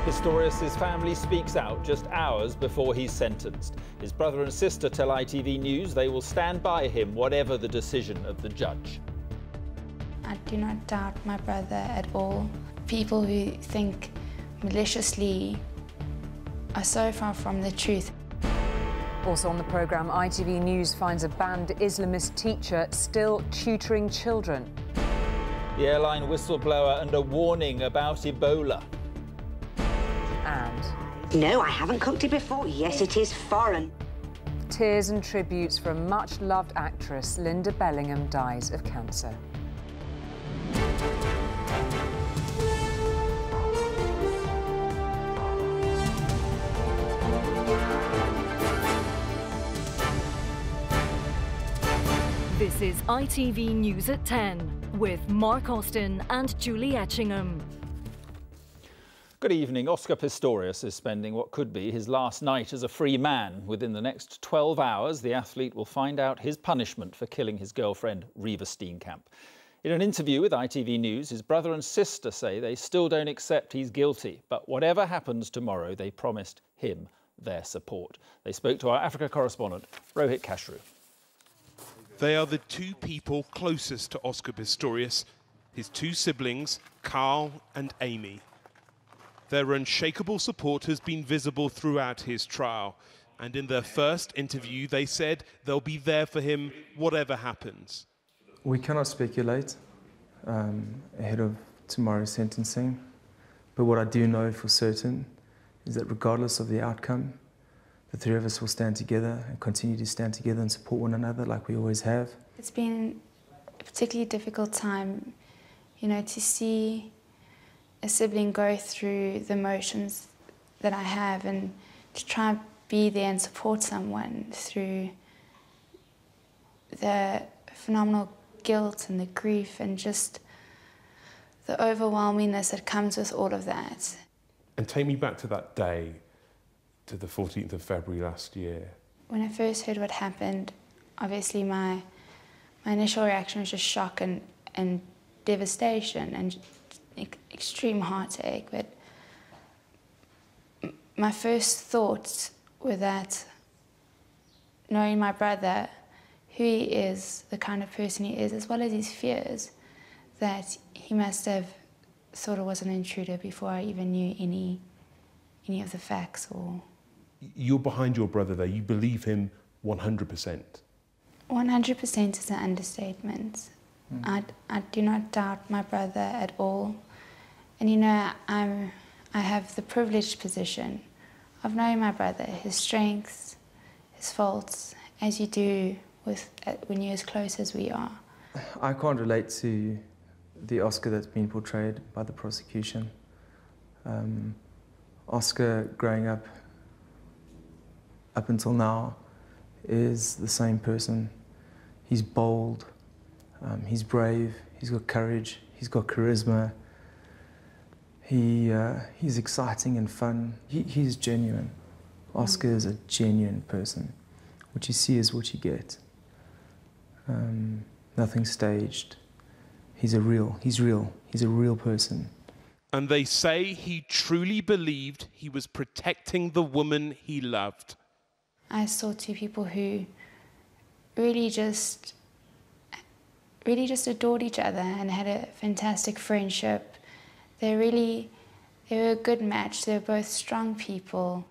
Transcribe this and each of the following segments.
Pistorius' family speaks out just hours before he's sentenced. His brother and sister tell ITV News they will stand by him whatever the decision of the judge. I do not doubt my brother at all. People who think maliciously are so far from the truth. Also on the programme, ITV News finds a banned Islamist teacher still tutoring children. The airline whistleblower and a warning about Ebola. And no, I haven't cooked it before. Yes, it is foreign. tears and tributes for a much-loved actress. Linda Bellingham dies of cancer. This is ITV News at 10 with Mark Austin and Julie Etchingham. Good evening. Oscar Pistorius is spending what could be his last night as a free man. Within the next 12 hours, the athlete will find out his punishment for killing his girlfriend, Reva Steenkamp. In an interview with ITV News, his brother and sister say they still don't accept he's guilty. But whatever happens tomorrow, they promised him their support. They spoke to our Africa correspondent, Rohit Kashru. They are the two people closest to Oscar Pistorius, his two siblings, Carl and Amy. Their unshakable support has been visible throughout his trial, and in their first interview they said they'll be there for him whatever happens. We cannot speculate ahead of tomorrow's sentencing, but what I do know for certain is that regardless of the outcome, the three of us will stand together and continue to stand together and support one another like we always have. It's been a particularly difficult time, to see a sibling go through the motions that I have and to try and be there and support someone through the phenomenal guilt and the grief and just the overwhelmingness that comes with all of that. And take me back to that day, to the 14th of February last year. When I first heard what happened, obviously my initial reaction was just shock and devastation and extreme heartache. But my first thoughts were that knowing my brother, who he is, the kind of person he is, as well as his fears, that he must have thought I was an intruder before I even knew any of the facts or... You're behind your brother there, you believe him 100%. 100% is an understatement. I do not doubt my brother at all. And I have the privileged position of knowing my brother, his strengths, his faults, as you do when you're as close as we are. I can't relate to the Oscar that's been portrayed by the prosecution. Oscar, growing up until now, is the same person. He's bold, he's brave, he's got courage, he's got charisma. He's exciting and fun. He's genuine. Oscar is a genuine person. What you see is what you get. Nothing staged. He's real. He's a real person. And they say he truly believed he was protecting the woman he loved. I saw two people who really just adored each other and had a fantastic friendship. They were a good match. They were both strong people.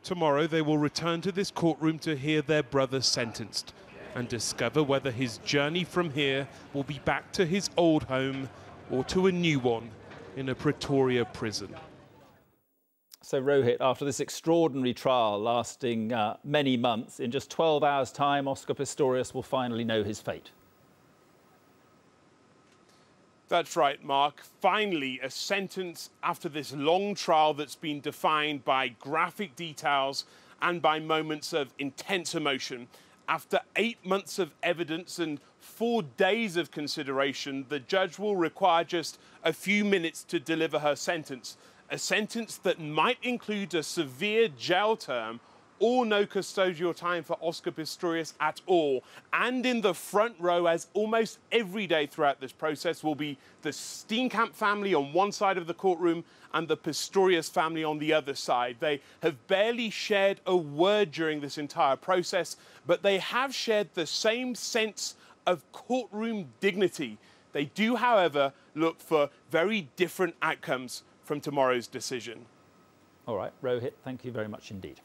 Tomorrow they will return to this courtroom to hear their brother sentenced and discover whether his journey from here will be back to his old home or to a new one in a Pretoria prison. So, Rohit, after this extraordinary trial lasting many months, in just 12 hours' time, Oscar Pistorius will finally know his fate. That's right, Mark. Finally, a sentence after this long trial that's been defined by graphic details and by moments of intense emotion. After 8 months of evidence and 4 days of consideration, the judge will require just a few minutes to deliver her sentence. A sentence that might include a severe jail term or no custodial time for Oscar Pistorius at all. And in the front row, as almost every day throughout this process, will be the Steenkamp family on one side of the courtroom and the Pistorius family on the other side. They have barely shared a word during this entire process, but they have shared the same sense of courtroom dignity. They do, however, look for very different outcomes from tomorrow's decision. All right, Rohit, thank you very much indeed.